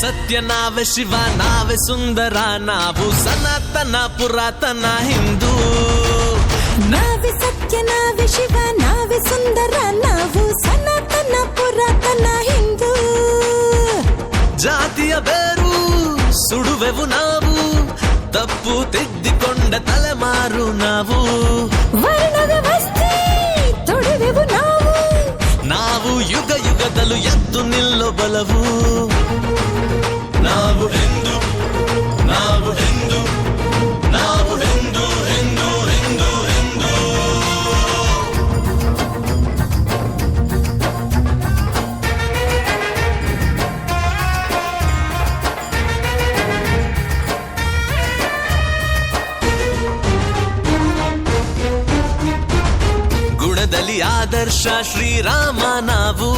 ಸತ್ಯ ನಾವೇ ಶಿವ ನಾವೇ ಸುಂದರ ನಾವು ಸನಾತನ ಪುರಾತನ ಹಿಂದೂ ನಾವೇ ಸತ್ಯ ನಾವೇ ಶಿವ ನಾವೇ ಸುಂದರ ನಾವು ಸನಾತನ ಪುರಾತನ ಹಿಂದೂ ಜಾತಿಯ ಬೇರು ಸುಡುವೆವು ನಾವು ತಪ್ಪು ತಿದ್ದಿಕೊಂಡ ತಲೆಮಾರು ನಾವು ವರ್ಣ ವ್ಯವಸ್ಥೆ ತೊಡುವೆವು ನಾವು ಯುಗ ಯುಗದಲ್ಲೂ ಎದ್ದು ನಿಲ್ಲೋ ಬಲವು ನಾವು ಹಿಂದೂ ನಾವು ಹಿಂದೂ ನಾವು ಹಿಂದೂ ಹಿಂದೂ ಹಿಂದೂ ಹಿಂದೂ ಗುಣದಲ್ಲಿ ಆದರ್ಶ ಶ್ರೀರಾಮ ನಾವು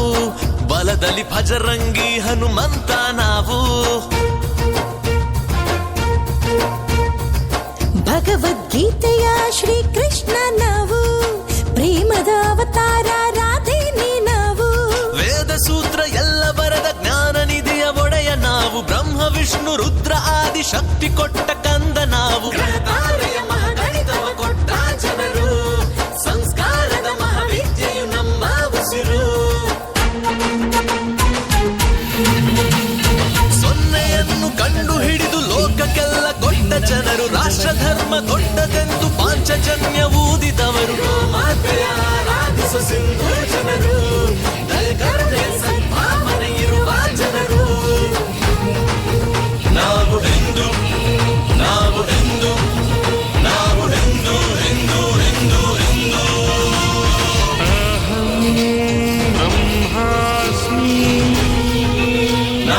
ಬಲದಲ್ಲಿ ಭಜರಂಗಿ ಹನುಮಂತ ನಾವು ಭಗವದ್ಗೀತೆಯ ಶ್ರೀಕೃಷ್ಣ ನಾವು ಪ್ರೇಮದ ಅವತಾರ ರಾಧೇನಿ ನಾವು ವೇದ ಸೂತ್ರ ಎಲ್ಲ ಬರದ ಜ್ಞಾನ ನಿಧಿಯ ಒಡೆಯ ನಾವು ಬ್ರಹ್ಮ ವಿಷ್ಣು ರುದ್ರ ಆದಿ ಶಕ್ತಿ ಕೊಟ್ಟ ಕಂದ ನಾವು ಗ್ರಹತಾರೆಯ ಮಹಾಗಣಿತವ ಕೊಟ್ಟ ಜನರು ಸಂಸ್ಕಾರದ ಮಹಾವಿದ್ಯೆಯು ನಮ್ಮ ಉಸಿರು ಸೊನ್ನೆಯನ್ನು ಕಂಡು ಹಿಡಿದು ಲೋಕಕ್ಕೆಲ್ಲ ಕೊಟ್ಟ ಜನರು ರಾಷ್ಟ್ರ ಧರ್ಮ ದೊಡ್ಡದೆಂದು ಪಾಂಚಜನ್ಯ ಊದಿದವರು ಮಾತೆಯ ಆರಾಧಿಸು ಸಿಂಧು ಜನರು ದಯಕರುಣೆ ಸದ್ಭಾವನೆ ಇರುವ ಜನರು ನಾವು ಹಿಂದೂ ನಾವು ಹಿಂದೂ ನಾವು ಹಿಂದೂ ಹಿಂದೂ ಹಿಂದೂ ಹಿಂದೂ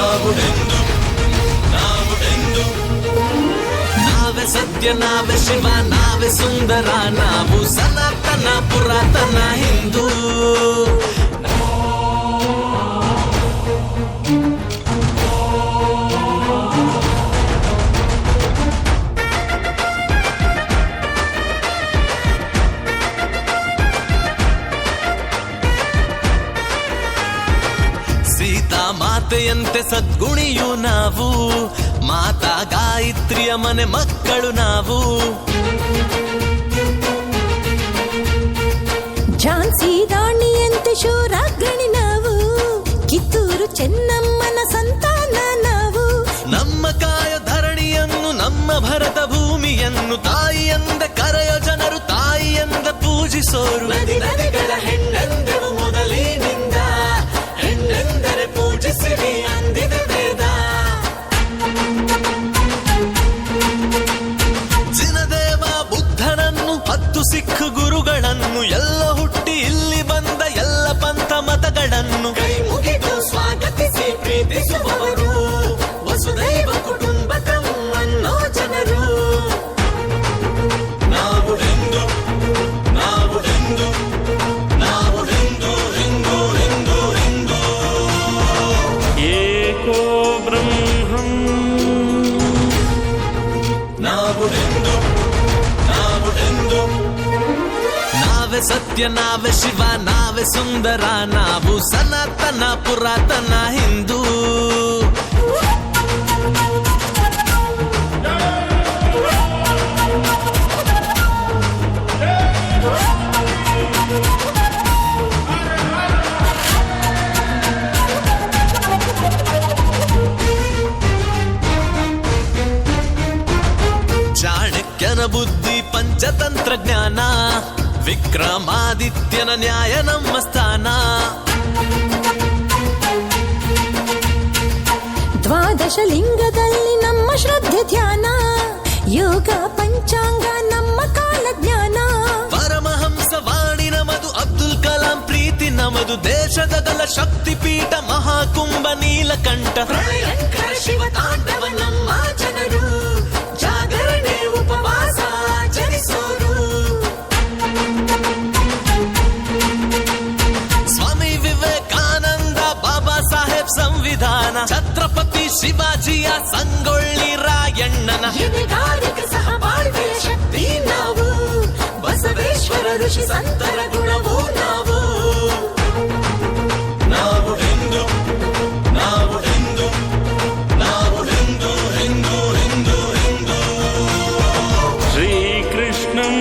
ನಾವು ಹಿಂದೂ ನಾವು ಹಿಂದೂ ನಾವೇ ಸತ್ಯ ನಾವೇ ಶಿವ ನಾವೇ ಸುಂದರ ನಾವು ಸನಾತನ ಪುರಾತನ ಹಿಂದೂ ಸೀತಾ ಮಾತೆಯಂತೆ ಸದ್ಗುಣಿಯು ನಾವು ಮಾತಾ ಗಾಯತ್ರಿಯ ಮನೆ ಮಕ್ಕಳು ನಾವು ಝಾನ್ಸಿ ರಾಣಿಯಂತೆ ಶೂರಾಗ್ರಣಿ ನಾವು ಕಿತ್ತೂರು ಚೆನ್ನಮ್ಮನ ಸಂತಾನ ನಾವು ನಮ್ಮ ಕಾಯ ಧರಣಿಯನ್ನು ನಮ್ಮ ಭರತ ಭೂಮಿಯನ್ನು ತಾಯಿಯಂದ ಕರೆಯ ಜನರು ತಾಯಿಯಂದ ಪೂಜಿಸೋರು ನದಿ ನದಿಗಳ ಹೆಣ್ಣೆಂದೆವು ಮೊದಲಿನಿಂದ ಹೆಣ್ಣೆಂದರೆ ಪೂಜಿಸಿರಿ ಅಂದಿದೆ ವೇದ ಜಿನದೇವ ಬುದ್ಧನನ್ನು 10 ಸಿಖ್ ಗುರುಗಳನ್ನು ಎಲ್ಲ ಹುಟ್ಟಿ ಇಲ್ಲಿ ಬಂದ ಎಲ್ಲ ಪಂಥ ಮತಗಳನ್ನು ಕೈ ಮುಗಿದು ಸ್ವಾಗತಿಸಿ ಪ್ರೀತಿಸುವವರು ವಸುದೈವ ಕುಟುಂಬಕಂ ಅನ್ನೋ ಜನರು ನಾವು ಹಿಂದೂ ನಾವು ಹಿಂದೂ ನಾವು ಹಿಂದೂ ಹಿಂದೂ ಹಿಂದೂ ಹಿಂದೂ ಏಕೋ ಬ್ರಹ್ಮಂ ನಾವು ಹಿಂದೂ ನಾವು ಹಿಂದೂ ನಾವೇ ಸತ್ಯ ನಾವೇ ಶಿವ ನಾವೇ ಸುಂದರ ನಾವು ಸನಾತನ ಪುರಾತನ ಹಿಂದೂ ಚಾಣಕ್ಯನ ಬುದ್ಧಿ ಪಂಚತಂತ್ರ ಜ್ಞಾನ ವಿಕ್ರಮಾದಿತ್ಯನ ನ್ಯಾಯ ನಮ್ಮ ಸ್ಥಾನ ದ್ವಾದಶ ಲಿಂಗದಲ್ಲಿ ನಮ್ಮ ಶ್ರದ್ಧೆ ಧ್ಯಾನ ಯೋಗ ಪಂಚಾಂಗ ನಮ್ಮ ಕಾಲ ಜ್ಞಾನ ಪರಮಹಂಸ ವಾಣಿ ನಮದು ಅಬ್ದುಲ್ ಕಲಾಂ ಪ್ರೀತಿ ನಮದು ದೇಶದ ಶಕ್ತಿ ಪೀಠ ಮಹಾಕುಂಭ ನೀಲಕಂಠ ಭಯಂಕರ ಶಿವ ತಾಂಡವ ನಮ್ಮ ಜನರು ಜಾಗರಣೆ ಉಪವಾಸ ಆಚರಿಸೋರು ಸ್ವಾಮಿ ವಿವೇಕಾನಂದ ಬಾಬಾ ಸಾಹೇಬ್ ಸಂವಿಧಾನ ಛತ್ರಪತಿ ಶಿವಾಜಿಯ ಸಂಗೊಳ್ಳಿ ರಾಯಣ್ಣನ ಎದೆಗಾರಿಕೆ ಸಹಬಾಳ್ವೆಯ ಶಕ್ತಿ ನಾವು ಬಸವೇಶ್ವರ ಋಷಿ ಸಂತರ ಗುಣವೂ ನಾವು ನಾವು ಹಿಂದೂ ನಾವು ಹಿಂದೂ ಕೃಷ್ಣಂ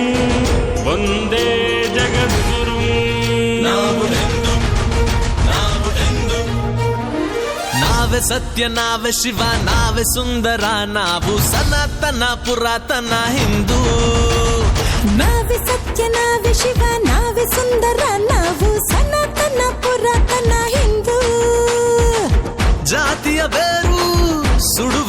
ವಂದೇ ಜಗದ್ಗುರುಂ. ನಾವೇ ಸತ್ಯ, ನಾವೇ ಶಿವ, ನಾವೇ ಸುಂದರ, ನಾವು ಸನಾತನ ಪುರಾತನ ಹಿಂದೂ. ನಾವೇ ಸತ್ಯ, ನಾವೇ ಶಿವ, ನಾವೇ ಸುಂದರ, ನಾವು ಸನಾತನ ಪುರಾತನ ಹಿಂದೂ. ಜಾತಿಯ ಬೇರು ಸುಡು